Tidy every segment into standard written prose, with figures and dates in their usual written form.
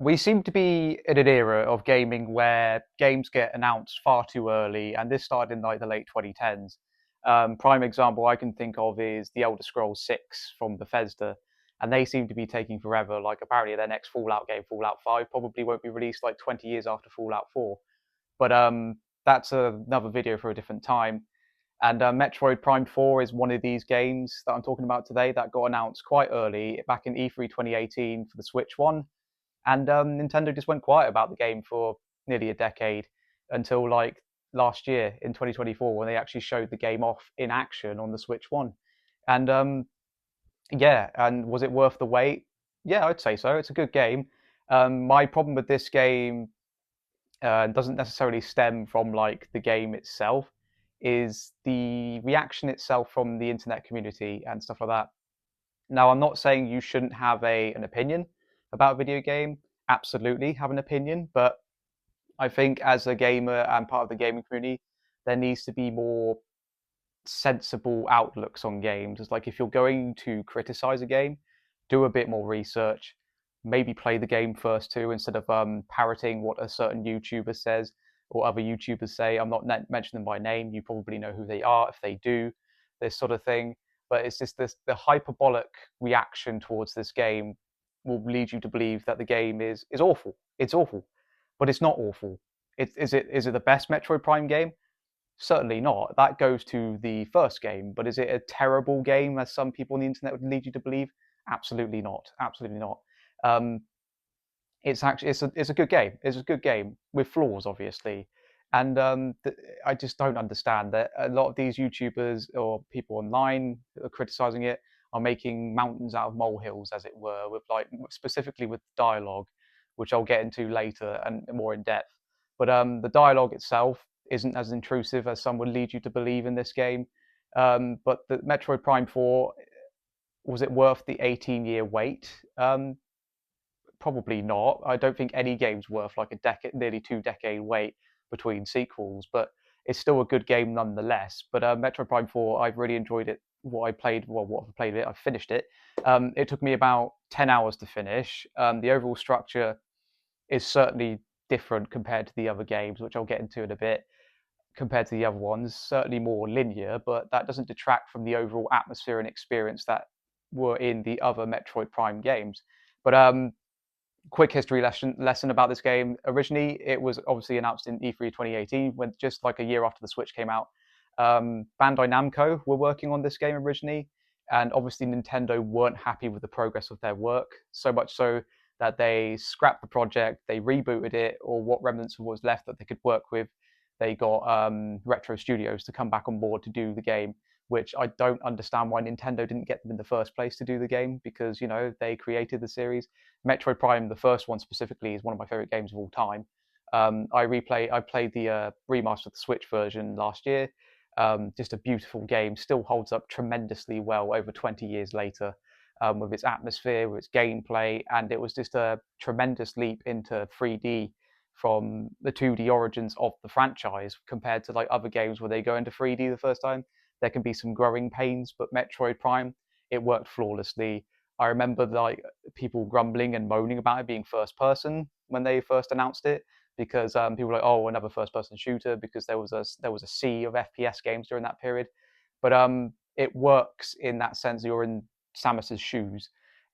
We seem to be in an era of gaming where games get announced far too early, and this started in like the late 2010s. Prime example I can think of is the Elder Scrolls 6 from Bethesda, and they seem to be taking forever. Like apparently their next Fallout game, Fallout 5, probably won't be released like 20 years after Fallout 4. But that's another video for a different time. And Metroid Prime 4 is one of these games that I'm talking about today that got announced quite early back in E3 2018 for the Switch One, and Nintendo just went quiet about the game for nearly a decade until like last year in 2024 when they actually showed the game off in action on the Switch One. And yeah, and was it worth the wait? Yeah, I'd say so. It's a good game. My problem with this game doesn't necessarily stem from like the game itself, is the reaction itself from the internet community and stuff like that. Now, I'm not saying you shouldn't have an opinion about a video game. Absolutely have an opinion, but I think as a gamer and part of the gaming community, there needs to be more sensible outlooks on games. It's like if you're going to criticize a game, do a bit more research. Maybe play the game first too, instead of parroting what a certain YouTuber says or other YouTubers say. I'm not mentioning them by name. You probably know who they are if they do, this sort of thing. But it's just this the hyperbolic reaction towards this game will lead you to believe that the game is awful. It's awful, but it's not awful. Is it the best Metroid Prime game? Certainly not. That goes to the first game. But is it a terrible game, as some people on the internet would lead you to believe? Absolutely not. Absolutely not. Um, it's a good game. It's a good game with flaws, obviously, and I just don't understand that a lot of these YouTubers or people online who are criticizing it are making mountains out of molehills, as it were, with like specifically with dialogue, which I'll get into later and more in depth. But the dialogue itself isn't as intrusive as some would lead you to believe in this game. But the Metroid Prime 4, was it worth the 18-year wait? Probably not. I don't think any game's worth like a decade, nearly 2 decade wait between sequels, but it's still a good game nonetheless. But Metroid Prime 4, I've really enjoyed it. What I played, well, what I've played it, I finished it. It took me about 10 hours to finish. The overall structure is certainly different compared to the other games, which I'll get into in a bit. Compared to the other ones, certainly more linear, but that doesn't detract from the overall atmosphere and experience that were in the other Metroid Prime games. But quick history lesson about this game. Originally, it was obviously announced in E3 2018, when just like a year after the Switch came out. Bandai Namco were working on this game originally, and obviously Nintendo weren't happy with the progress of their work, so much so that they scrapped the project, they rebooted it, or what remnants was left that they could work with. They got Retro Studios to come back on board to do the game, which I don't understand why Nintendo didn't get them in the first place to do the game, because they created the series. Metroid Prime, the first one specifically, is one of my favorite games of all time. I played the remastered Switch version last year. Just a beautiful game, still holds up tremendously well over 20 years later, with its atmosphere, with its gameplay, and it was just a tremendous leap into 3D from the 2D origins of the franchise compared to like other games where they go into 3D the first time. There can be some growing pains, but Metroid Prime, it worked flawlessly. I remember like people grumbling and moaning about it being first person when they first announced it, because people were like, "Oh, another first person shooter," because there was a sea of FPS games during that period. But it works in that sense. You're in Samus's shoes,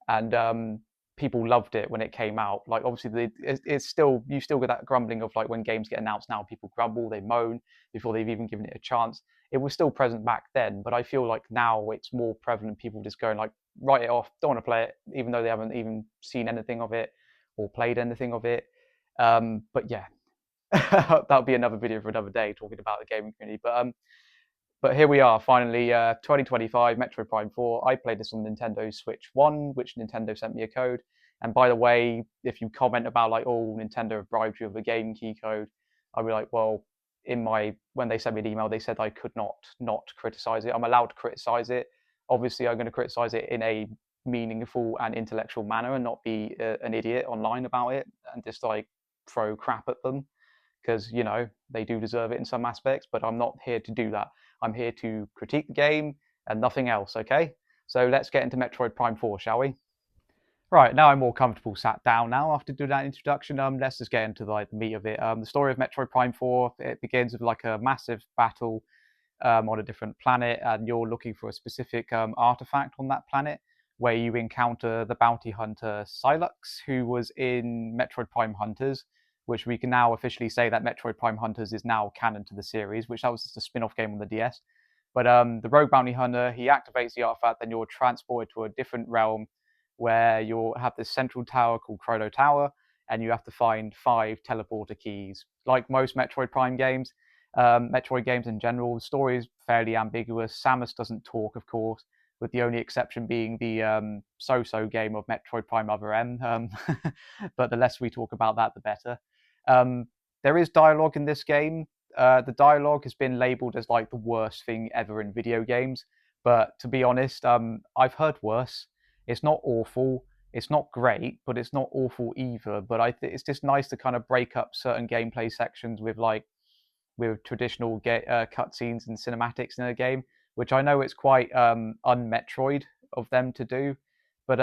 and people loved it when it came out. Like obviously, it's still, you still get that grumbling of like when games get announced now, people grumble, they moan before they've even given it a chance. It was still present back then, but I feel like now it's more prevalent. People just going like, write it off, don't want to play it, even though they haven't even seen anything of it or played anything of it. But yeah, that'll be another video for another day talking about the gaming community. But here we are, finally, 2025, Metroid Prime 4. I played this on Nintendo Switch 1, which Nintendo sent me a code. And by the way, if you comment about like, oh, Nintendo have bribed you with a game key code, I'll be like, well, when they sent me an email, they said I could not criticize it. I'm allowed to criticize it. Obviously, I'm going to criticize it in a meaningful and intellectual manner and not be an idiot online about it and just like throw crap at them, because they do deserve it in some aspects, but I'm not here to do that. I'm here to critique the game and nothing else, okay? So let's get into Metroid Prime 4, shall we? Right, now I'm more comfortable sat down now after doing that introduction. Let's just get into like the meat of it. The story of Metroid Prime 4, it begins with like a massive battle on a different planet, and you're looking for a specific artifact on that planet, where you encounter the bounty hunter Sylux, who was in Metroid Prime Hunters, which we can now officially say that Metroid Prime Hunters is now canon to the series, which that was just a spin-off game on the DS. But the rogue bounty hunter, he activates the artifact, then you're transported to a different realm where you'll have this central tower called Chrono Tower, and you have to find 5 teleporter keys. Like most Metroid Prime games, Metroid games in general, the story is fairly ambiguous. Samus doesn't talk, of course, with the only exception being the so-so game of Metroid Prime Other M. But the less we talk about that, the better. Um, there is dialogue in this game. The dialogue has been labeled as like the worst thing ever in video games. But to be honest, I've heard worse. It's not awful. It's not great, but it's not awful either. But it's just nice to kind of break up certain gameplay sections with traditional cutscenes and cinematics in a game, which I know it's quite un-Metroid of them to do, but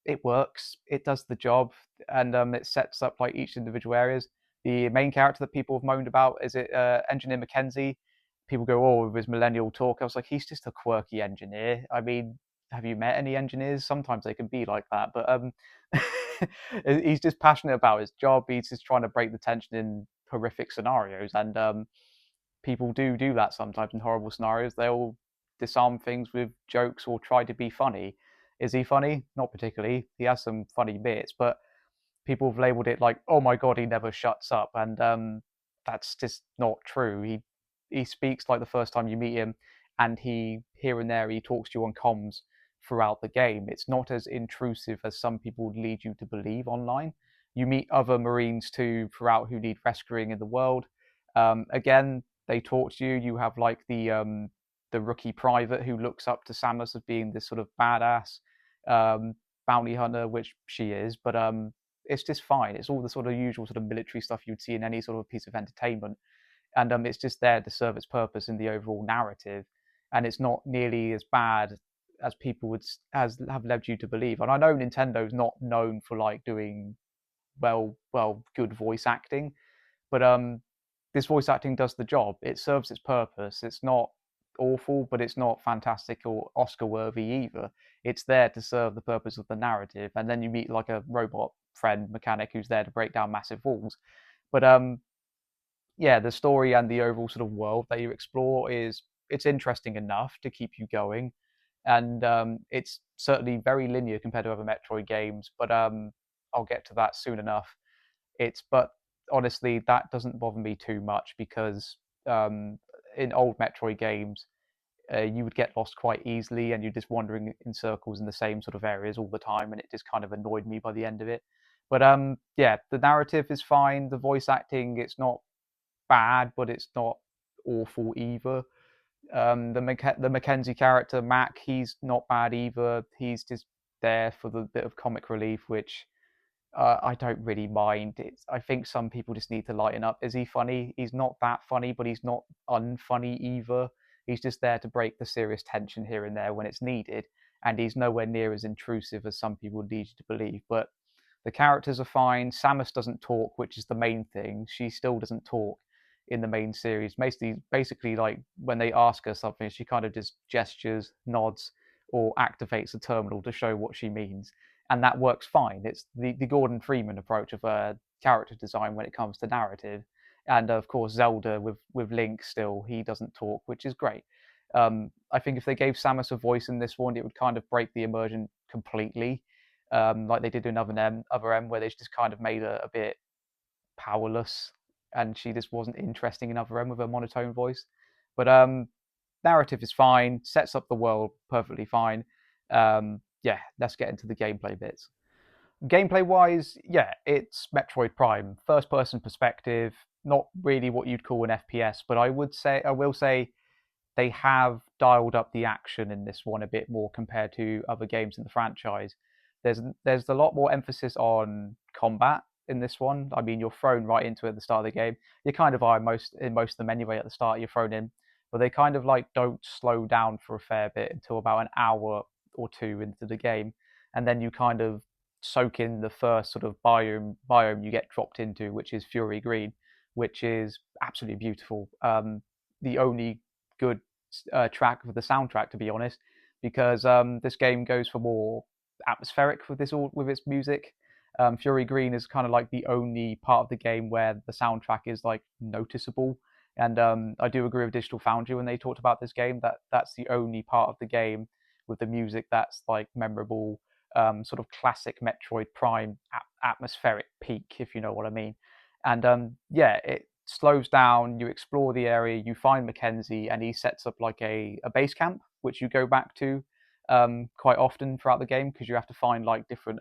it works. It does the job, and it sets up like each individual areas. The main character that people have moaned about is it Engineer Mackenzie. People go, "Oh, with his millennial talk." I was like, "He's just a quirky engineer." I mean, have you met any engineers? Sometimes they can be like that, but he's just passionate about his job. He's just trying to break the tension in horrific scenarios, and people do that sometimes in horrible scenarios. They'll disarm things with jokes or try to be funny. Is he funny? Not particularly. He has some funny bits, but people have labeled it like, "Oh my god, he never shuts up," and that's just not true. He speaks like the first time you meet him, and he here and there he talks to you on comms throughout the game. It's not as intrusive as some people would lead you to believe online. You meet other Marines too throughout who need rescuing in the world. Again, they talk to you. You have like the rookie private who looks up to Samus as being this sort of badass um, bounty hunter, which she is, but it's just fine. It's all the sort of usual sort of military stuff you'd see in any sort of piece of entertainment, and it's just there to serve its purpose in the overall narrative, and it's not nearly as bad as people would as have led you to believe. And I know Nintendo's not known for like doing good voice acting, but this voice acting does the job. It serves its purpose. It's not awful, but it's not fantastic or Oscar worthy either. It's there to serve the purpose of the narrative, and then you meet like a robot friend mechanic who's there to break down massive walls. But yeah, the story and the overall sort of world that you explore is it's interesting enough to keep you going, and it's certainly very linear compared to other Metroid games. But I'll get to that soon enough. But honestly, that doesn't bother me too much because in old Metroid games, you would get lost quite easily, and you're just wandering in circles in the same sort of areas all the time, and it just kind of annoyed me by the end of it. But yeah, the narrative is fine. The voice acting, it's not bad, but it's not awful either. The Mackenzie character Mac, he's not bad either. He's just there for the bit of comic relief, which I don't really mind. I think some people just need to lighten up. Is he funny? He's not that funny, but he's not unfunny either. He's just there to break the serious tension here and there when it's needed, and he's nowhere near as intrusive as some people lead you to believe. But the characters are fine. Samus doesn't talk, which is the main thing. She still doesn't talk in the main series. Basically, like when they ask her something, she kind of just gestures, nods, or activates a terminal to show what she means, and that works fine. It's the Gordon Freeman approach of character design when it comes to narrative, and of course Zelda with Link still he doesn't talk, which is great. I think if they gave Samus a voice in this one, it would kind of break the immersion completely, like they did in Other M, where they just kind of made her a bit powerless, and she just wasn't interesting in Other M with her monotone voice. But narrative is fine, sets up the world perfectly fine. Yeah, let's get into the gameplay bits. Gameplay wise, yeah, it's Metroid Prime, first person perspective, not really what you'd call an FPS, but I will say they have dialed up the action in this one a bit more compared to other games in the franchise. There's a lot more emphasis on combat in this one. I mean, you're thrown right into it at the start of the game. You kind of are in most of them anyway. At the start, you're thrown in, but they kind of like don't slow down for a fair bit until about an hour or two into the game, and then you kind of soak in the first sort of biome you get dropped into, which is Fury Green, which is absolutely beautiful. The only good track of the soundtrack, to be honest, because this game goes for more atmospheric with with its music. Fury Green is kind of like the only part of the game where the soundtrack is like noticeable. And I do agree with Digital Foundry when they talked about this game that that's the only part of the game with the music that's like memorable, sort of classic Metroid Prime atmospheric peak, if you know what I mean. And yeah, it slows down. You explore the area. You find Mackenzie, and he sets up like a base camp, which you go back to quite often throughout the game because you have to find like different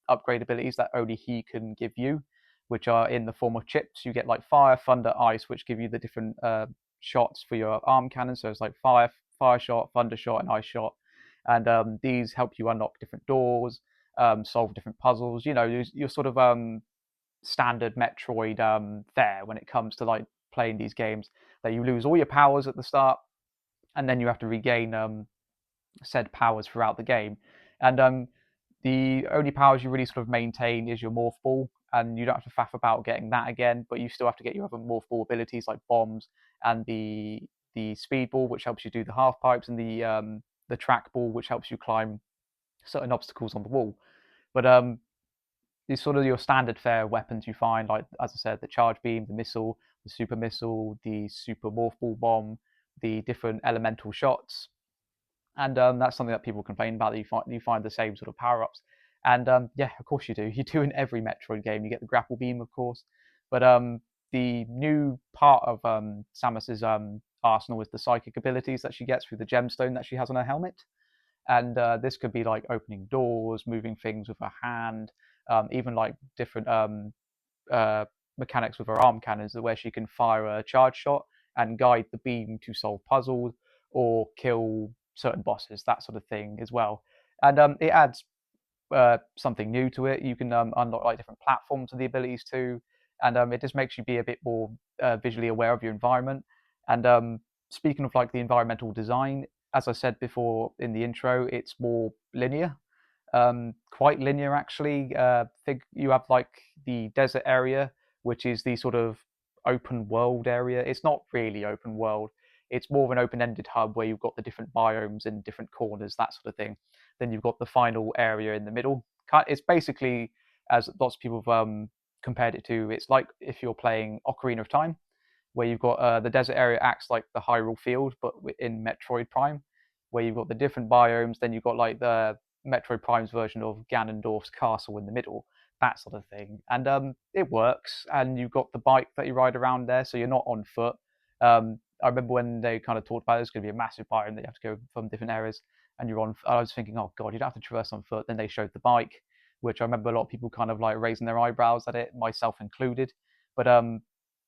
upgrade abilities that only he can give you, which are in the form of chips. You get like fire, thunder, ice, which give you the different shots for your arm cannon. So it's like fire shot, thunder shot, and ice shot. And these help you unlock different doors, solve different puzzles. You know, you're sort of standard Metroid fare when it comes to like playing these games. That you lose all your powers at the start, and then you have to regain said powers throughout the game. And the only powers you really sort of maintain is your morph ball, and you don't have to faff about getting that again, but you still have to get your other morph ball abilities like bombs and the speed ball, which helps you do the half pipes, and the track ball, which helps you climb certain obstacles on the wall. But these sort of your standard fare weapons you find, like as I said, the charge beam, the missile, the super missile, the super morph ball bomb, the different elemental shots, and that's something that people complain about. That you find the same sort of power ups, and yeah, of course you do. You do in every Metroid game. You get the grapple beam, of course, but the new part of Samus's arsenal is the psychic abilities that she gets through the gemstone that she has on her helmet, and this could be like opening doors, moving things with her hand, even like different uh, mechanics with her arm cannons, where she can fire a charge shot and guide the beam to solve puzzles or kill certain bosses, that sort of thing as well. And it adds something new to it. You can unlock like different platforms with the abilities too, and it just makes you be a bit more visually aware of your environment. And speaking of like the environmental design, as I said before in the intro, it's more linear, quite linear actually. Think you have like the desert area, which is the sort of open world area. It's not really open world. It's more of an open-ended hub where you've got the different biomes in different corners, that sort of thing. Then you've got the final area in the middle. It's basically, as lots of people have compared it to, it's like if you're playing Ocarina of Time, where you've got the desert area acts like the Hyrule Field, but in Metroid Prime, where you've got the different biomes. Then you've got like the Metroid Prime's version of Ganondorf's castle in the middle, that sort of thing. And it works. And you've got the bike that you ride around there, so you're not on foot. I remember when they kind of talked about it's going to be a massive biome that you have to go from different areas, and you're on. I was thinking, oh god, you don't have to traverse on foot. Then they showed the bike, which I remember a lot of people kind of like raising their eyebrows at it, myself included. But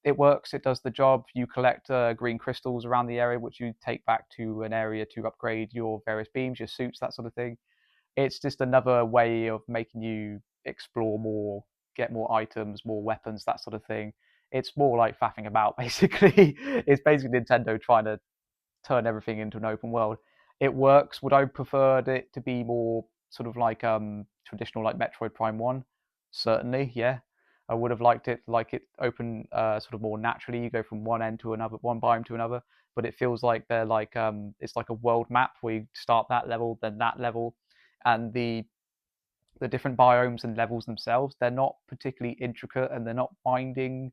it works. It does the job. You collect green crystals around the area, which you take back to an area to upgrade your various beams, your suits, that sort of thing. It's just another way of making you explore more, get more items, more weapons, that sort of thing. It's more like faffing about, basically. It's basically Nintendo trying to turn everything into an open world. It works. Would I prefer it to be more sort of like traditional, like Metroid Prime One? Certainly, yeah. I would have liked it like it open sort of more naturally. You go from one end to another, one biome to another, but it feels like they're like it's like a world map where you start that level, then that level, and the different biomes and levels themselves, they're not particularly intricate and they're not binding.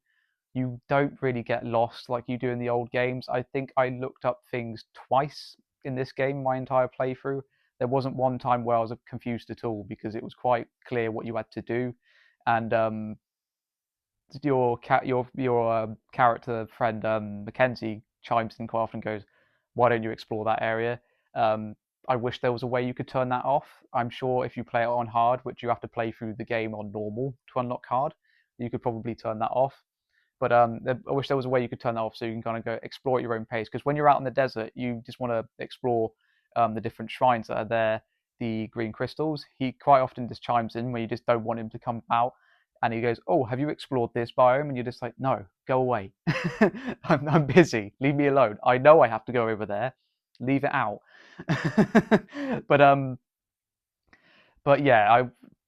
You don't really get lost like you do in the old games. I think I looked up things twice in this game, my entire playthrough. There wasn't one time where I was confused at all because it was quite clear what you had to do. And your character friend Mackenzie chimes in quite often and goes, "Why don't you explore that area?" I wish there was a way you could turn that off. I'm sure if you play it on hard, which you have to play through the game on normal to unlock hard, you could probably turn that off. But I wish there was a way you could turn that off so you can kind of go explore at your own pace. Because when you're out in the desert, you just want to explore the different shrines that are there, the green crystals. He quite often just chimes in when you just don't want him to come out, and he goes, "Oh, have you explored this biome?" And you're just like, "No, go away. I'm busy. Leave me alone. I know I have to go over there. Leave it out." but um, but yeah,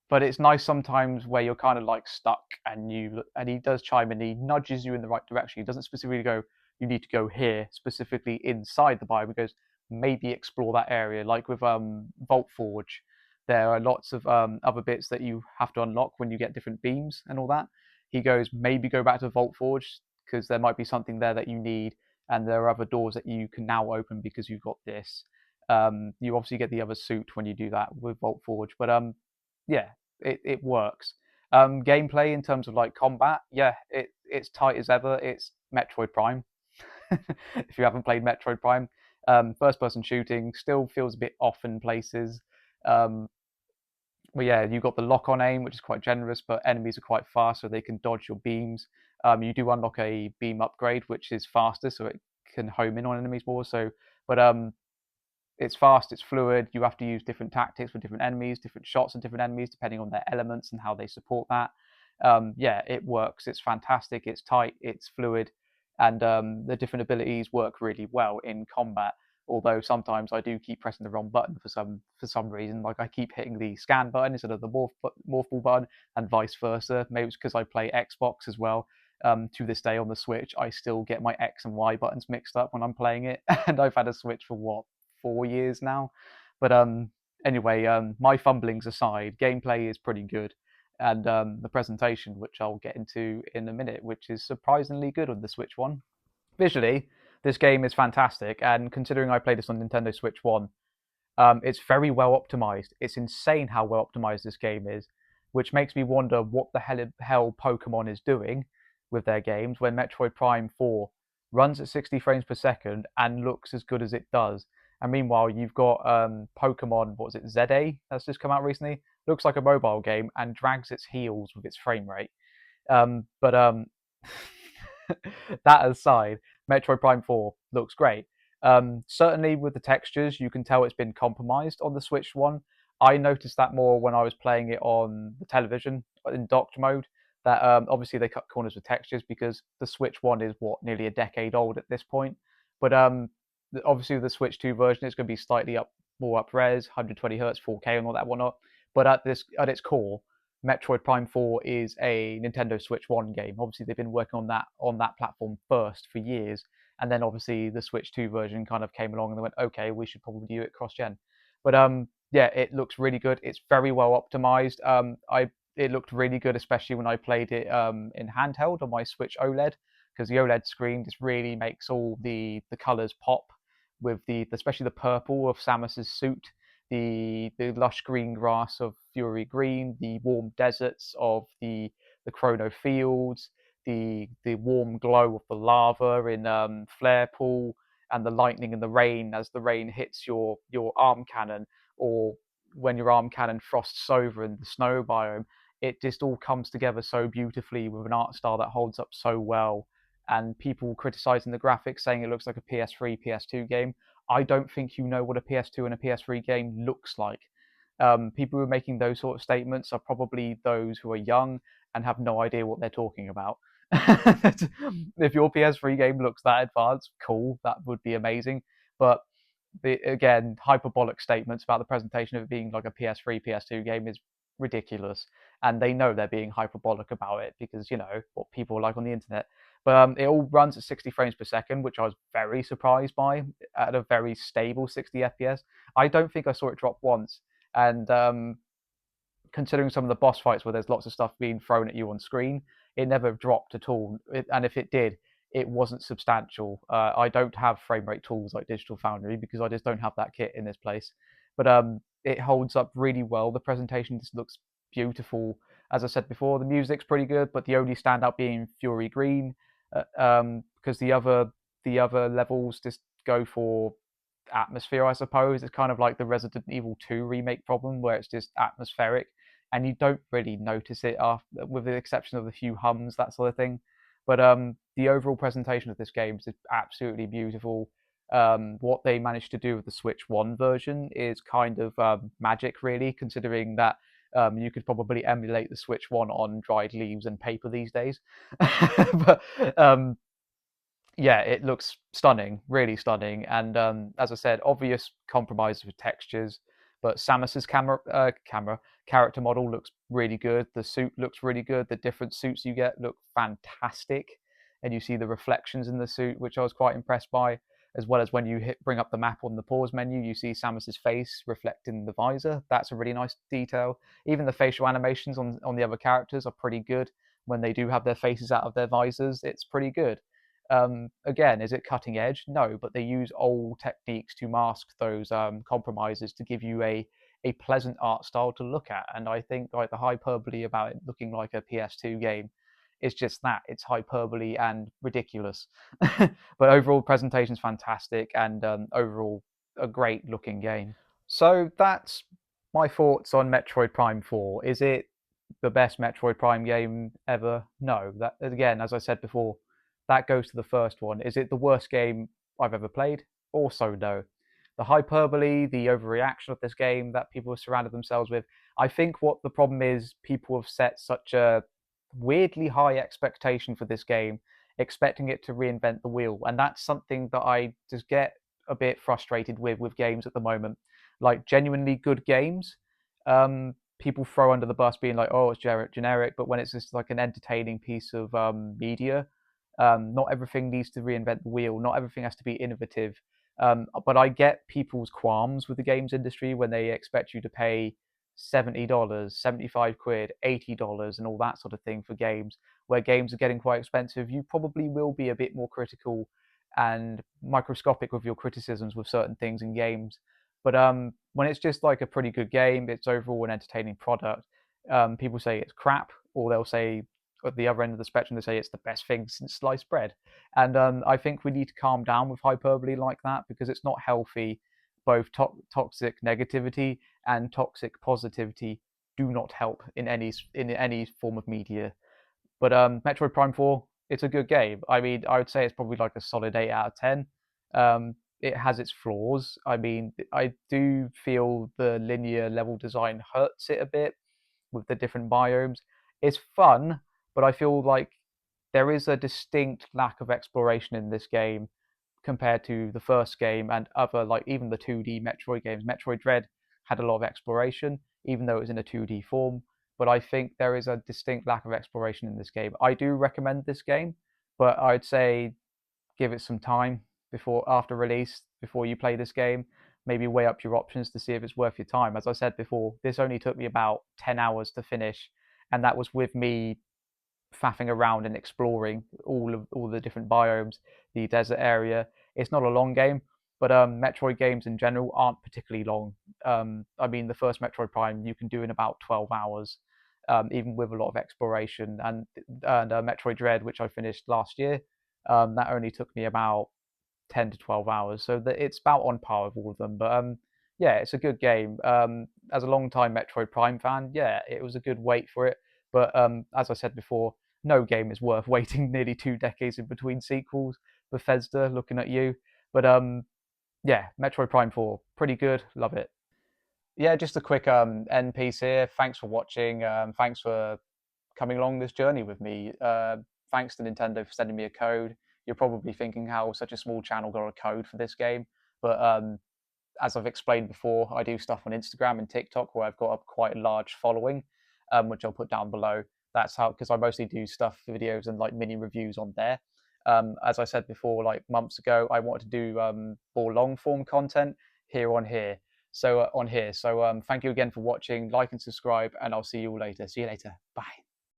but it's nice sometimes where you're kind of like stuck, and he does chime in. He nudges you in the right direction. He doesn't specifically go, "You need to go here," specifically inside the biome. He goes, "Maybe explore that area." Like with Vault Forge, there are lots of other bits that you have to unlock when you get different beams and all that. He goes, "Maybe go back to Vault Forge because there might be something there that you need, and there are other doors that you can now open because you've got this." You obviously get the other suit when you do that with Vault Forge, but yeah, it works. Gameplay in terms of like combat, yeah, it's tight as ever. It's Metroid Prime. If you haven't played Metroid Prime, first person shooting still feels a bit off in places. Um, but yeah, you've got the lock on aim, which is quite generous, but enemies are quite fast, so they can dodge your beams. You do unlock a beam upgrade, which is faster, so it can home in on enemies more. So, but it's fast, it's fluid. You have to use different tactics for different enemies, different shots and different enemies, depending on their elements and how they support that. Yeah, it works. It's fantastic. It's tight. It's fluid, and the different abilities work really well in combat. Although sometimes I do keep pressing the wrong button for some reason. Like I keep hitting the scan button instead of the morph ball button, and vice versa. Maybe it's because I play Xbox as well. To this day on the Switch, I still get my X and Y buttons mixed up when I'm playing it, and I've had a Switch for what 4 years now. But anyway, my fumblings aside, gameplay is pretty good, and the presentation, which I'll get into in a minute, which is surprisingly good on the Switch One. Visually, this game is fantastic, and considering I played this on Nintendo Switch One, it's very well optimized. It's insane how well optimized this game is, which makes me wonder what the hell Pokemon is doing with their games when Metroid Prime 4 runs at 60 frames per second and looks as good as it does. And meanwhile, you've got Pokemon, what was it, ZA, that's just come out recently? Looks like a mobile game and drags its heels with its frame rate. But that aside, Metroid Prime 4 looks great. Certainly with the textures, you can tell it's been compromised on the Switch One. I noticed that more when I was playing it on the television in docked mode. That obviously they cut corners with textures because the Switch One is what nearly a decade old at this point. But obviously the Switch Two version is going to be slightly more up res, 120 hertz, 4K, and all that whatnot. But at its core, Metroid Prime 4 is a Nintendo Switch One game. Obviously, they've been working on that platform first for years, and then obviously the Switch 2 version kind of came along and they went, okay, we should probably do it cross-gen. But yeah, it looks really good. It's very well optimized. It looked really good, especially when I played it in handheld on my Switch OLED, because the OLED screen just really makes all the colors pop with especially the purple of Samus's suit, the lush green grass of Fury Green, the warm deserts of the Chrono Fields, the warm glow of the lava in Flare Pool, and the lightning and the rain as the rain hits your arm cannon, or when your arm cannon frosts over in the snow biome. It just all comes together so beautifully with an art style that holds up so well. And people criticizing the graphics, saying it looks like a PS3, PS2 game. I don't think you know what a PS2 and a PS3 game looks like. People who are making those sort of statements are probably those who are young and have no idea what they're talking about. If your PS3 game looks that advanced, cool, that would be amazing. But again, hyperbolic statements about the presentation of it being like a PS3, PS2 game is ridiculous. And they know they're being hyperbolic about it because, you know, what people like on the internet. But it all runs at 60 frames per second, which I was very surprised by at a very stable 60 FPS. I don't think I saw it drop once. And considering some of the boss fights where there's lots of stuff being thrown at you on screen, it never dropped at all. And if it did, it wasn't substantial. I don't have frame rate tools like Digital Foundry because I just don't have that kit in this place. But it holds up really well. The presentation just looks beautiful. As I said before, the music's pretty good, but the only standout being Fury Green, because the other levels just go for atmosphere, I suppose. It's kind of like the Resident Evil 2 remake problem where it's just atmospheric and you don't really notice it after, with the exception of a few hums, that sort of thing. But the overall presentation of this game is absolutely beautiful. What they managed to do with the Switch One version is kind of magic, really, considering that you could probably emulate the Switch One on dried leaves and paper these days. But yeah, it looks stunning, really stunning. And as I said, obvious compromises with textures, but Samus's camera character model looks really good. The suit looks really good. The different suits you get look fantastic, and you see the reflections in the suit, which I was quite impressed by. As well as when you bring up the map on the pause menu, you see Samus's face reflecting the visor. That's a really nice detail. Even the facial animations on the other characters are pretty good. When they do have their faces out of their visors, it's pretty good. Again, is it cutting edge? No, but they use old techniques to mask those compromises to give you a pleasant art style to look at. And I think like the hyperbole about it looking like a PS2 game is just that. It's hyperbole and ridiculous. But overall, presentation's fantastic, and overall, a great looking game. So that's my thoughts on Metroid Prime 4. Is it the best Metroid Prime game ever? No. That again, as I said before, that goes to the first one. Is it the worst game I've ever played? Also no. The hyperbole, the overreaction of this game that people have surrounded themselves with. I think what the problem is, people have set such a weirdly high expectation for this game, expecting it to reinvent the wheel, and that's something that I just get a bit frustrated with games at the moment. Like genuinely good games, people throw under the bus, being like, "Oh, it's generic," but when it's just like an entertaining piece of media, not everything needs to reinvent the wheel. Not everything has to be innovative. But I get people's qualms with the games industry when they expect you to pay $70, 75 quid, $80, and all that sort of thing for games. Where games are getting quite expensive, you probably will be a bit more critical and microscopic with your criticisms with certain things in games. But when it's just like a pretty good game, it's overall an entertaining product. People say it's crap, or they'll say at the other end of the spectrum, they say it's the best thing since sliced bread. And I think we need to calm down with hyperbole like that, because it's not healthy. Both toxic negativity and toxic positivity do not help in any form of media. But Metroid Prime 4, it's a good game. I mean, I would say it's probably like a solid 8 out of 10. It has its flaws. I mean, I do feel the linear level design hurts it a bit with the different biomes. It's fun, but I feel like there is a distinct lack of exploration in this game compared to the first game and other, like even the 2D Metroid games. Metroid Dread had a lot of exploration, even though it was in a 2D form. But I think there is a distinct lack of exploration in this game. I do recommend this game, but I'd say give it some time after release, before you play this game. Maybe weigh up your options to see if it's worth your time. As I said before, this only took me about 10 hours to finish, and that was with me faffing around and exploring all the different biomes, the desert area. It's not a long game, but Metroid games in general aren't particularly long. I mean, the first Metroid Prime you can do in about 12 hours, even with a lot of exploration. And Metroid Dread, which I finished last year, that only took me about 10 to 12 hours. So that it's about on par with all of them. But yeah, it's a good game. As a long time Metroid Prime fan, yeah, it was a good wait for it. But as I said before, no game is worth waiting nearly 2 decades in between sequels. Bethesda, looking at you. But yeah, Metroid Prime 4, pretty good. Love it. Yeah, just a quick end piece here. Thanks for watching. Thanks for coming along this journey with me. Thanks to Nintendo for sending me a code. You're probably thinking how such a small channel got a code for this game, but as I've explained before, I do stuff on Instagram and TikTok where I've got a quite large following, which I'll put down below. That's how, because I mostly do stuff, videos, and like mini reviews on there. As I said before, like months ago, I wanted to do more long form content here on here. So on here. So thank you again for watching. Like and subscribe, and I'll see you all later. See you later. Bye.